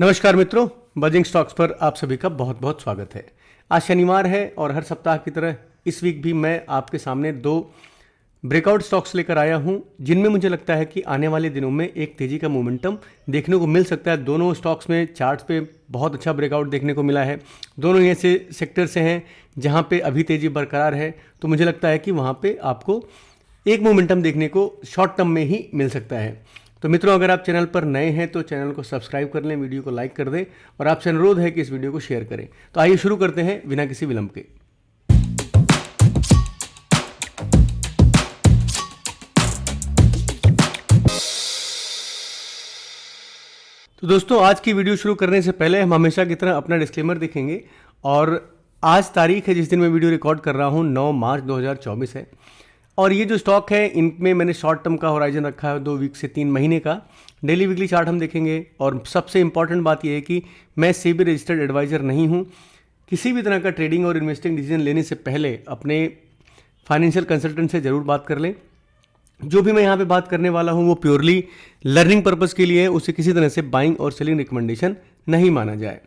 नमस्कार मित्रों, buzzing stocks पर आप सभी का बहुत बहुत स्वागत है। आज शनिवार है और हर सप्ताह की तरह इस वीक भी मैं आपके सामने दो ब्रेकआउट स्टॉक्स लेकर आया हूं, जिनमें मुझे लगता है कि आने वाले दिनों में एक तेजी का मोमेंटम देखने को मिल सकता है। दोनों स्टॉक्स में चार्ट्स पे बहुत अच्छा ब्रेकआउट देखने को मिला है। दोनों ही ऐसे सेक्टर से हैं जहां पे अभी तेजी बरकरार है, तो मुझे लगता है कि वहां पे आपको एक मोमेंटम देखने को शॉर्ट टर्म में ही मिल सकता है। तो मित्रों, अगर आप चैनल पर नए हैं तो चैनल को सब्सक्राइब कर लें, वीडियो को लाइक कर दें और आपसे अनुरोध है कि इस वीडियो को शेयर करें। तो आइए शुरू करते हैं बिना किसी विलंब के। तो दोस्तों, आज की वीडियो शुरू करने से पहले हम हमेशा की तरह अपना डिस्क्लेमर देखेंगे। और आज तारीख है जिस दिन मैं वीडियो रिकॉर्ड कर रहा हूँ, 9 मार्च 2024 है। और ये जो स्टॉक है इनमें मैंने शॉर्ट टर्म का होराइजन रखा है 2 वीक से 3 महीने का। डेली वीकली चार्ट हम देखेंगे। और सबसे इंपॉर्टेंट बात यह है कि मैं सेबी रजिस्टर्ड एडवाइज़र नहीं हूँ। किसी भी तरह का ट्रेडिंग और इन्वेस्टिंग डिसीजन लेने से पहले अपने फाइनेंशियल कंसल्टेंट से ज़रूर बात कर लें। जो भी मैं यहाँ पे बात करने वाला हूँ वो प्योरली लर्निंग पर्पज़ के लिए है, उसे किसी तरह से बाइंग और सेलिंग रिकमेंडेशन नहीं माना जाए।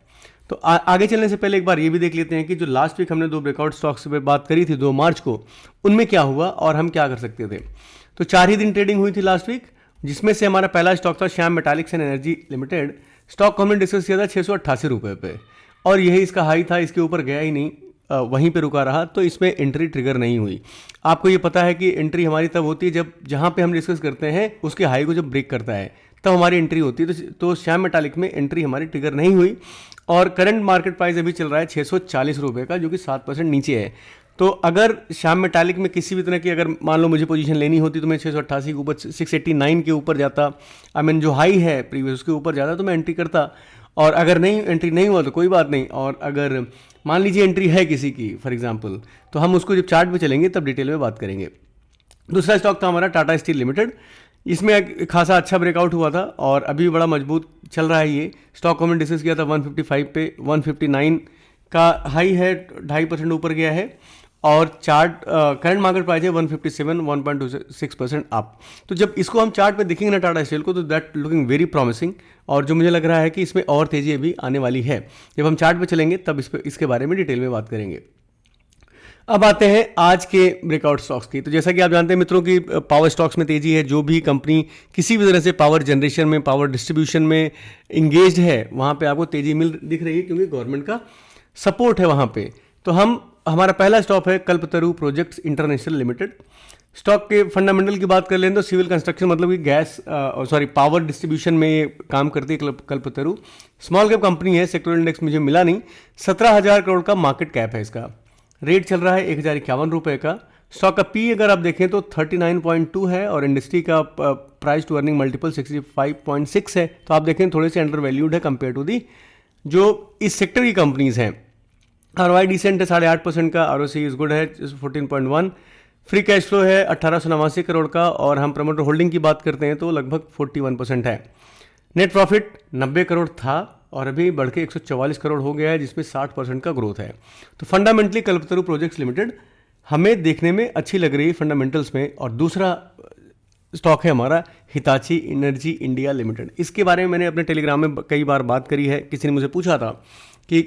तो आगे चलने से पहले एक बार ये भी देख लेते हैं कि जो लास्ट वीक हमने 2 ब्रेकआउट स्टॉक्स पे बात करी थी 2 मार्च को, उनमें क्या हुआ और हम क्या कर सकते थे। तो 4 ही दिन ट्रेडिंग हुई थी लास्ट वीक, जिसमें से हमारा पहला स्टॉक था Shyam metallics and energy limited. Stock को हमने डिस्कस किया था 688 रुपये पे, और यही इसका हाई था। इसके ऊपर गया ही नहीं, वहीं पे रुका रहा, तो इसमें एंट्री ट्रिगर नहीं हुई। आपको ये पता है कि एंट्री हमारी तब होती है जब जहाँ पे हम डिस्कस करते हैं उसके हाई को जब ब्रेक करता है तब हमारी एंट्री होती है। तो श्याम मेटालिक में एंट्री हमारी ट्रिगर नहीं हुई। और करंट मार्केट प्राइस अभी चल रहा है 640 रुपये का, जो कि 7% नीचे है। तो अगर श्याम मेटालिक में किसी भी तरह की अगर मान लो मुझे पोजीशन लेनी होती तो मैं 688 के ऊपर 689 के ऊपर जाता, आई मीन जो हाई है प्रीवियस उसके ऊपर जाता, तो मैं एंट्री करता। और अगर नहीं एंट्री नहीं हुआ तो कोई बात नहीं। और अगर मान लीजिए एंट्री है किसी की फॉर एग्जांपल, तो हम उसको जब चार्ट पे चलेंगे तब डिटेल में बात करेंगे। दूसरा स्टॉक था हमारा टाटा स्टील लिमिटेड। इसमें एक खासा अच्छा ब्रेकआउट हुआ था और अभी बड़ा मजबूत चल रहा है। ये स्टॉक को हमने डिस्कस किया था 155 पे, 159 का हाई है, 2.5% ऊपर गया है। और चार्ट करंट मार्केट प्राइस है 157, 1.26% अप। तो जब इसको हम चार्ट पे देखेंगे ना टाटा स्टील को, तो दैट लुकिंग वेरी प्रॉमिसिंग। और जो मुझे लग रहा है कि इसमें और तेजी अभी आने वाली है। जब हम चार्ट पे चलेंगे तब इसके बारे में डिटेल में बात करेंगे। अब आते हैं आज के ब्रेकआउट स्टॉक्स की। तो जैसा कि आप जानते हैं मित्रों की पावर स्टॉक्स में तेजी है। जो भी कंपनी किसी भी तरह से पावर जनरेशन में, पावर डिस्ट्रीब्यूशन में इंगेज्ड है, वहाँ पे आपको तेजी दिख रही है, क्योंकि गवर्नमेंट का सपोर्ट है वहाँ पे। तो हमारा पहला स्टॉक है कल्पतरु प्रोजेक्ट्स इंटरनेशनल लिमिटेड। स्टॉक के फंडामेंटल की बात कर लें तो सिविल कंस्ट्रक्शन मतलब कि पावर डिस्ट्रीब्यूशन में ये काम करती है कल्पतरु। स्मॉल कैप कंपनी है, सेक्टोरल इंडेक्स मुझे मिला नहीं। 17,000 करोड़ का मार्केट कैप है इसका। रेट चल रहा है 1,051 रुपये का। स्टॉक का पी अगर आप देखें तो 39.2 है और इंडस्ट्री का प्राइस टू अर्निंग मल्टीपल 65.6 है। तो आप देखें थोड़े से अंडर वैल्यूड है कंपेयर टू दी जो इस सेक्टर की कंपनीज हैं। ROI डिसेंट है 8.5% का। ROC इज गुड है 14.1। फ्री कैश फ्लो है 1889 करोड़ का। और हम प्रमोटर होल्डिंग की बात करते हैं तो लगभग 41% है। नेट प्रॉफिट 90 करोड़ था और अभी बढ़ के 144 करोड़ हो गया है, जिसमें 60% का ग्रोथ है। तो फंडामेंटली कल्पतरु प्रोजेक्ट्स लिमिटेड हमें देखने में अच्छी लग रही है फंडामेंटल्स में। और दूसरा स्टॉक है हमारा हिताची एनर्जी इंडिया लिमिटेड। इसके बारे में मैंने अपने टेलीग्राम में कई बार बात करी है। किसी ने मुझे पूछा था कि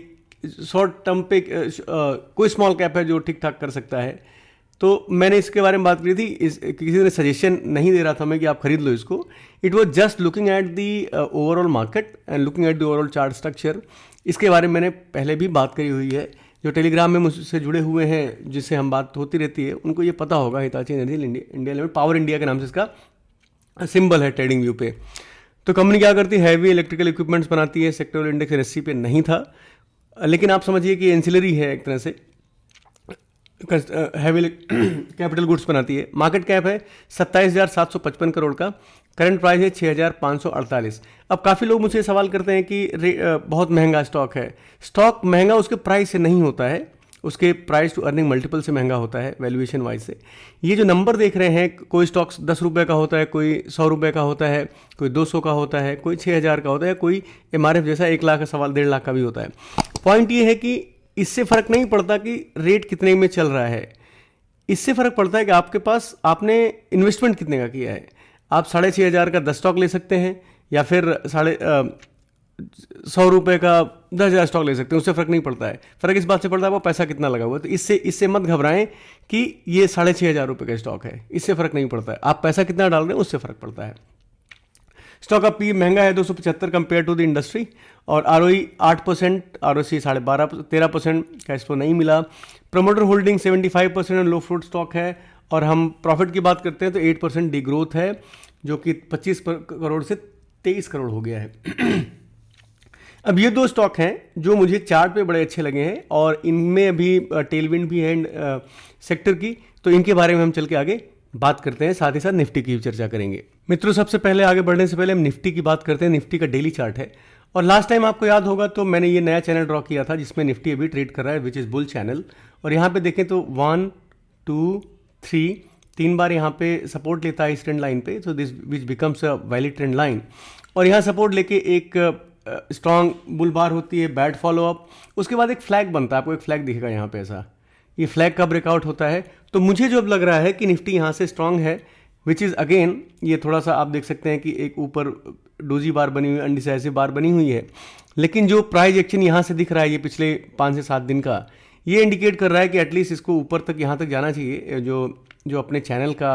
शॉर्ट टर्म पे कोई स्मॉल कैप है जो ठीक ठाक कर सकता है, तो मैंने इसके बारे में बात करी थी। किसी ने सजेशन नहीं दे रहा था मैं कि आप खरीद लो इसको। It was just looking at the overall market and looking at the overall chart structure. इसके बारे में मैंने पहले भी बात करी हुई है। जो टेलीग्राम में मुझसे जुड़े हुए हैं, जिससे हम बात होती रहती है, उनको ये पता होगा। Hitachi energy India limited, power India के नाम से इसका सिंबल है ट्रेडिंग व्यू पे। तो कंपनी क्या करती है, हैवी इलेक्ट्रिकल इक्विपमेंट्स बनाती है। सेक्टोरल इंडेक्स NSE पे नहीं था, लेकिन आप समझिए कि एंसिलरी है एक तरह से, हैवी कैपिटल गुड्स बनाती है। मार्केट कैप है 27,755 करोड़ का। करंट प्राइस है 6,548। अब काफ़ी लोग मुझसे सवाल करते हैं कि बहुत महंगा स्टॉक है। स्टॉक महंगा उसके प्राइस से नहीं होता है, उसके प्राइस टू अर्निंग मल्टीपल से महंगा होता है वैल्यूएशन वाइज से। ये जो नंबर देख रहे हैं, कोई स्टॉक 10 रुपये का होता है, कोई 100 रुपये का होता है, कोई 200 का होता है, कोई 6,000 का होता है, कोई MRF जैसा 1 लाख का सवाल 1.5 लाख का भी होता है। पॉइंट ये है कि इससे फ़र्क नहीं पड़ता कि रेट कितने में चल रहा है। इससे फ़र्क पड़ता है कि आपके पास आपने इन्वेस्टमेंट कितने का किया है। आप 6,500 का 10 स्टॉक ले सकते हैं, या फिर 100 रुपये का 10,000 स्टॉक ले सकते हैं, उससे फ़र्क नहीं पड़ता है। फ़र्क इस बात से पड़ता है आपको पैसा कितना लगा हुआ है। तो इससे मत घबराएं कि ये 6,500 रुपये का स्टॉक है, इससे फ़र्क नहीं पड़ता है। आप पैसा कितना डाल रहे हैं उससे फ़र्क पड़ता है। स्टॉक का पी महंगा है 275 कंपेयर टू द इंडस्ट्री, और ROE 8%, ROC 12.5%, 13%, कैश फ्लो नहीं मिला। प्रमोटर होल्डिंग 75% लो फ्लोट स्टॉक है। और हम प्रॉफिट की बात करते हैं तो 8% डी ग्रोथ है, जो कि 25 करोड़ से 23 करोड़ हो गया है। अब ये दो स्टॉक हैं जो मुझे चार्ट पे बड़े अच्छे लगे हैं, और इनमें अभी टेलविंड भी है सेक्टर की, तो इनके बारे में हम चल के आगे बात करते हैं। साथ ही साथ निफ्टी की भी चर्चा करेंगे। मित्रों, सबसे पहले आगे बढ़ने से पहले हम निफ्टी की बात करते हैं। निफ्टी का डेली चार्ट है, और लास्ट टाइम आपको याद होगा तो मैंने ये नया चैनल ड्रॉ किया था जिसमें निफ्टी अभी ट्रेड कर रहा है, विच इज़ बुल चैनल। और यहाँ पे देखें तो 1 2 3 3 बार यहाँ पे सपोर्ट लेता है इस ट्रेंड लाइन पे, तो this which becomes a valid trend line. और यहाँ सपोर्ट लेके एक स्ट्रॉन्ग बुल बार होती है, बैड फॉलोअप, उसके बाद एक फ्लैग बनता है। आपको एक फ्लैग दिखेगा यहाँ पे, ऐसा ये फ्लैग का ब्रेकआउट होता है। तो मुझे जो अब लग रहा है कि निफ्टी यहाँ से स्ट्रांग है, विच इज़ अगेन ये थोड़ा सा आप देख सकते हैं कि एक ऊपर डोजी बार बनी हुई, अनडिसाइसिव बार बनी हुई है, लेकिन जो प्राइस एक्शन यहाँ से दिख रहा है ये पिछले 5 से 7 दिन का, ये इंडिकेट कर रहा है कि एटलीस्ट इसको ऊपर तक यहाँ तक जाना चाहिए। जो अपने चैनल का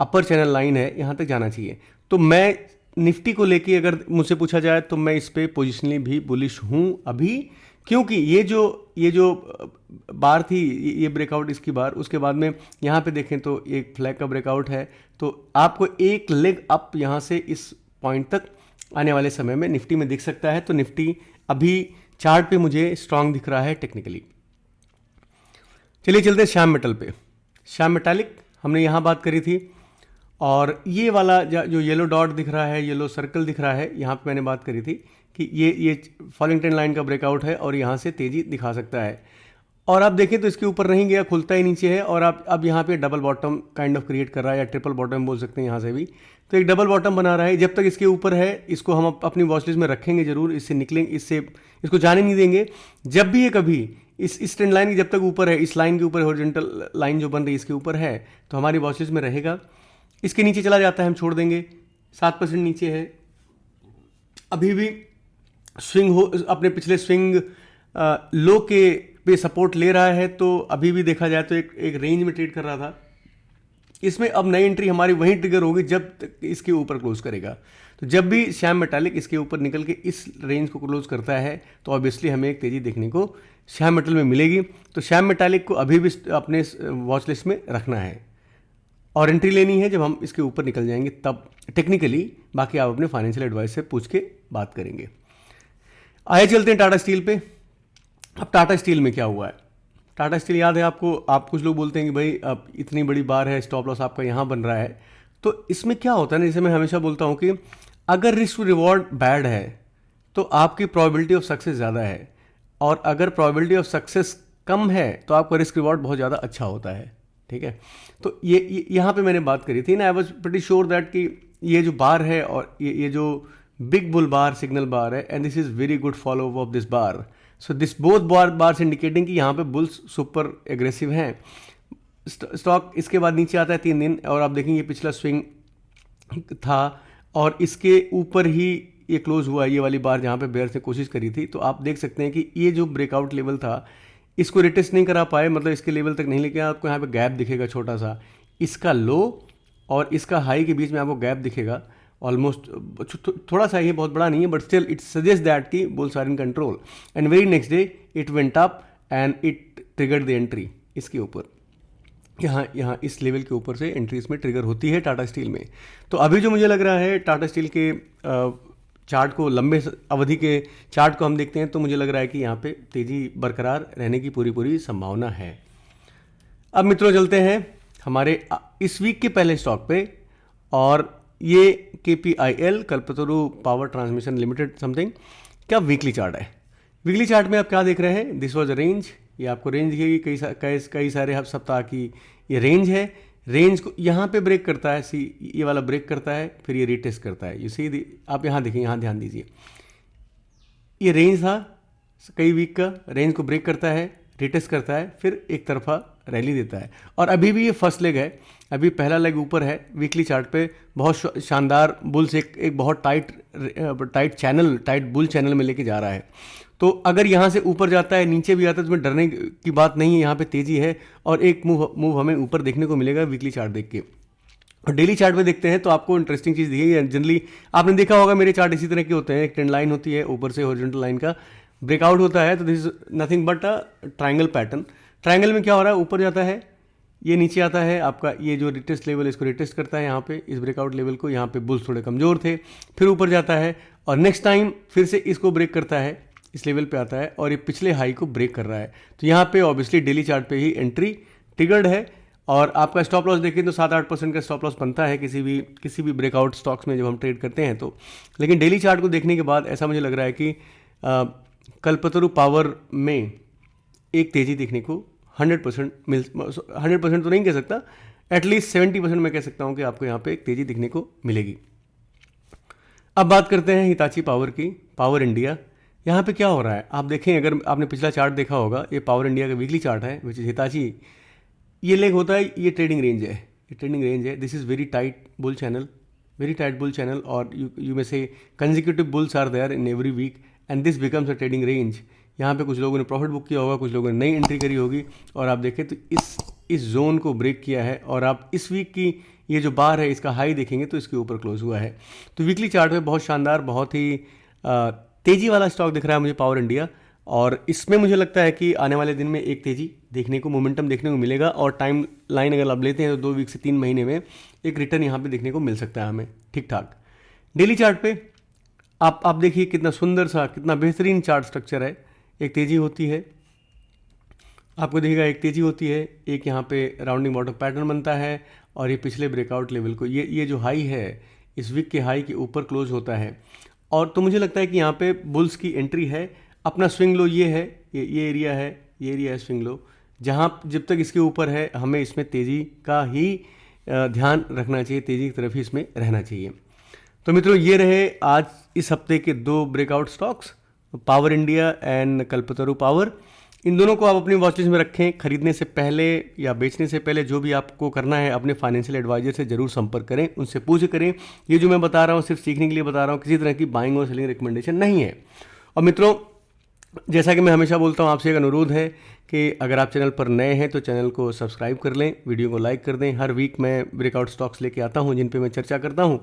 अपर चैनल लाइन है यहाँ तक जाना चाहिए। तो मैं निफ्टी को लेके अगर मुझसे पूछा जाए तो मैं इस पे पोजिशनली भी बुलिश हूँ अभी, क्योंकि ये जो बार थी, ये ब्रेकआउट इसकी बार, उसके बाद में यहाँ पे देखें तो एक फ्लैग का ब्रेकआउट है। तो आपको एक लेग अप यहाँ से इस पॉइंट तक आने वाले समय में निफ्टी में दिख सकता है। तो निफ्टी अभी चार्ट पे मुझे स्ट्रांग दिख रहा है टेक्निकली। चलिए चलते हैं श्याम मेटल पे। श्याम मेटालिक हमने यहाँ बात करी थी, और ये वाला जो येलो डॉट दिख रहा है, येलो सर्कल दिख रहा है, यहाँ पे मैंने बात करी थी कि ये फॉलिंग ट्रेंड लाइन का ब्रेकआउट है और यहाँ से तेजी दिखा सकता है। और आप देखें तो इसके ऊपर नहीं गया, खुलता ही नीचे है, और आप अब यहाँ पे double bottom kind of create कर रहा है, या ट्रिपल बॉटम बोल सकते हैं यहाँ से भी। तो एक डबल बॉटम बना रहा है। जब तक इसके ऊपर है इसको हम अपनी वॉच लिस्ट में रखेंगे जरूर, इससे निकलेंगे, इसको जाने नहीं देंगे। जब भी ये कभी इस ट्रेंड लाइन की जब तक ऊपर है, इस लाइन के ऊपर हॉरिजॉन्टल लाइन जो बन रही है इसके ऊपर है, तो हमारी वॉच लिस्ट में रहेगा। इसके नीचे चला जाता है हम छोड़ देंगे। 7% नीचे है, अभी भी स्विंग हो, अपने पिछले स्विंग लो के पे सपोर्ट ले रहा है। तो अभी भी देखा जाए तो एक रेंज में ट्रेड कर रहा था। इसमें अब नई एंट्री हमारी वहीं ट्रिगर होगी जब तक इसके ऊपर क्लोज करेगा। तो जब भी श्याम मेटालिक इसके ऊपर निकल के इस रेंज को क्लोज करता है तो ऑब्वियसली हमें एक तेजी देखने को श्याम मेटल में मिलेगी। तो श्याम मेटालिक को अभी भी अपने वॉच लिस्ट में रखना है, और एंट्री लेनी है जब हम इसके ऊपर निकल जाएंगे तब टेक्निकली। बाकी आप अपने फाइनेंशियल एडवाइस से पूछ के बात करेंगे। आइए चलते हैं टाटा स्टील पे। अब टाटा स्टील में क्या हुआ है? टाटा स्टील याद है आपको, आप कुछ लोग बोलते हैं कि भाई अब इतनी बड़ी बार है, स्टॉप लॉस आपका यहाँ बन रहा है। तो इसमें क्या होता है ना, जैसे मैं हमेशा बोलता हूँ कि अगर रिस्क टू रिवॉर्ड बैड है तो आपकी प्रोबेबिलिटी ऑफ सक्सेस ज़्यादा है, और अगर प्रोबेबिलिटी ऑफ सक्सेस कम है तो आपका रिस्क रिवॉर्ड बहुत ज़्यादा अच्छा होता है। ठीक है, तो ये यहाँ पे मैंने बात करी थी ना, I was pretty sure that कि ये जो बार है और ये जो बिग बुल बार सिग्नल बार है, and this is very good follow of this bar. So this both bars indicating कि यहाँ पे बुल्स सुपर एग्रेसिव हैं। स्टॉक इसके बाद नीचे आता है 3 दिन, और आप देखेंगे पिछला स्विंग था और इसके ऊपर ही ये क्लोज हुआ, ये वाली बार जहाँ पे बेयर से कोशिश करी थी। तो आप देख सकते हैं कि ये जो ब्रेकआउट लेवल था इसको रिटेस्ट नहीं करा पाए, मतलब इसके लेवल तक नहीं लेके आए। आपको यहाँ पे गैप दिखेगा छोटा सा, इसका लो और इसका हाई के बीच में आपको गैप दिखेगा ऑलमोस्ट, थोड़ा सा, ये बहुत बड़ा नहीं है, but still it suggest that कि bulls are in control. And very next day it went up and it triggered the entry इसके ऊपर। यहाँ इस लेवल के ऊपर से एंट्री इसमें ट्रिगर होती है टाटा स्टील में। तो अभी जो मुझे लग रहा है टाटा स्टील के चार्ट को, लंबे अवधि के चार्ट को हम देखते हैं तो मुझे लग रहा है कि यहाँ पे तेज़ी बरकरार रहने की पूरी संभावना है। अब मित्रों चलते हैं हमारे इस वीक के पहले स्टॉक पे, और ये KPIL Kalpataru power transmission limited something क्या वीकली चार्ट है। वीकली चार्ट में आप क्या देख रहे हैं, दिस वॉज अ रेंज, ये आपको रेंज दिखेगी, कई सारे सप्ताह की ये रेंज है। रेंज को यहाँ पे ब्रेक करता है, ये वाला ब्रेक करता है, फिर ये रीटेस्ट करता है। यू सी, आप यहाँ देखिए, यहाँ ध्यान दीजिए, ये रेंज था कई वीक का, रेंज को ब्रेक करता है, रिटेस्ट करता है, फिर एक तरफा रैली देता है। और अभी भी ये फर्स्ट लेग है, अभी पहला लेग ऊपर है। वीकली चार्ट पे बहुत शानदार बुल्स एक बहुत टाइट बुल चैनल में लेके जा रहा है। तो अगर यहाँ से ऊपर जाता है, नीचे भी आता है, तो इसमें डरने की बात नहीं है, यहाँ पे तेज़ी है और एक मूव हमें ऊपर देखने को मिलेगा वीकली चार्ट देख के। और डेली चार्ट में देखते हैं तो आपको इंटरेस्टिंग चीज़ दिखेगी। जनरली आपने देखा होगा मेरे चार्ट इसी तरह के होते हैं, एक ट्रेंड लाइन होती है, ऊपर से हॉरिजॉन्टल लाइन का ब्रेकआउट होता है, तो this is nothing but a triangle pattern. Triangle में क्या हो रहा है, ऊपर जाता है, ये नीचे आता है, आपका ये जो रिटेस्ट लेवल इसको रिटेस्ट करता है यहाँ पे, इस ब्रेकआउट लेवल को। यहाँ पे बुल्स थोड़े कमज़ोर थे, फिर ऊपर जाता है और नेक्स्ट टाइम फिर से इसको ब्रेक करता है, इस लेवल पे आता है और ये पिछले हाई को ब्रेक कर रहा है। तो यहाँ पे ऑब्वियसली डेली चार्ट पे ही एंट्री ट्रिगर्ड है। और आपका स्टॉप लॉस देखें तो 7-8% का स्टॉप लॉस बनता है किसी भी ब्रेकआउट स्टॉक्स में जब हम ट्रेड करते हैं तो। लेकिन डेली चार्ट को देखने के बाद ऐसा मुझे लग रहा है कि कल्पतरु पावर में एक तेज़ी देखने को 100% तो नहीं कह सकता, एटलीस्ट 70% मैं कह सकता हूँ कि आपको यहाँ पे एक तेज़ी दिखने को मिलेगी। अब बात करते हैं हिताची पावर की, पावर इंडिया। यहाँ पे क्या हो रहा है आप देखें, अगर आपने पिछला चार्ट देखा होगा, ये पावर इंडिया का वीकली चार्ट है विच इज हिताची। ये लेग होता है, ये ट्रेडिंग रेंज है, ये ट्रेडिंग रेंज है। This is very tight bull channel, very tight bull channel, और यू में से consecutive bulls are there in every week and this becomes a trading range. यहाँ पे कुछ लोगों ने प्रॉफिट बुक किया होगा, कुछ लोगों ने नई एंट्री करी होगी, और आप देखें तो इस जोन को ब्रेक किया है और आप इस वीक की ये जो बार है इसका हाई देखेंगे तो इसके ऊपर क्लोज हुआ है। तो वीकली चार्ट में बहुत शानदार, बहुत ही तेज़ी वाला स्टॉक दिख रहा है मुझे पावर इंडिया, और इसमें मुझे लगता है कि आने वाले दिन में एक तेज़ी देखने को, मोमेंटम देखने को मिलेगा। और टाइम लाइन अगर आप लेते हैं तो 2 वीक से 3 महीने में एक रिटर्न यहाँ पे देखने को मिल सकता है हमें ठीक ठाक। डेली चार्ट पे आप देखिए कितना सुंदर सा, कितना बेहतरीन चार्ट स्ट्रक्चर है। एक तेज़ी होती है, आपको देखिएगा एक तेज़ी होती है, एक यहाँ पे राउंडिंग बॉटम पैटर्न बनता है और ये पिछले ब्रेकआउट लेवल को, ये जो हाई है इस वीक के हाई के ऊपर क्लोज होता है। और तो मुझे लगता है कि यहाँ पे बुल्स की एंट्री है। अपना स्विंग लो ये है, ये एरिया है, ये एरिया है स्विंग लो, जहाँ जब तक इसके ऊपर है हमें इसमें तेज़ी का ही ध्यान रखना चाहिए, तेज़ी की तरफ ही इसमें रहना चाहिए। तो मित्रों, ये रहे आज इस हफ्ते के 2 breakout stocks, power India and Kalpataru power. इन दोनों को आप अपनी वॉच लिस्ट में रखें। खरीदने से पहले या बेचने से पहले जो भी आपको करना है अपने फाइनेंशियल एडवाइजर से जरूर संपर्क करें, उनसे पूछ करें। ये जो मैं बता रहा हूँ सिर्फ सीखने के लिए बता रहा हूँ, किसी तरह की बाइंग और सेलिंग रिकमेंडेशन नहीं है। और मित्रों, जैसा कि मैं हमेशा बोलता हूँ, आपसे एक अनुरोध है कि अगर आप चैनल पर नए हैं तो चैनल को सब्सक्राइब कर लें, वीडियो को लाइक कर दें। हर वीक मैं ब्रेकआउट स्टॉक्स लेके आता हूँ जिन पे मैं चर्चा करता हूँ,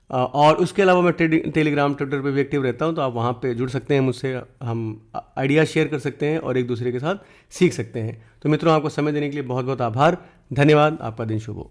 और उसके अलावा मैं टेलीग्राम, ट्विटर पे भी एक्टिव रहता हूँ, तो आप वहाँ पे जुड़ सकते हैं मुझसे, हम आइडिया शेयर कर सकते हैं और एक दूसरे के साथ सीख सकते हैं। तो मित्रों, आपको समय देने के लिए बहुत बहुत आभार, धन्यवाद, आपका दिन शुभ हो।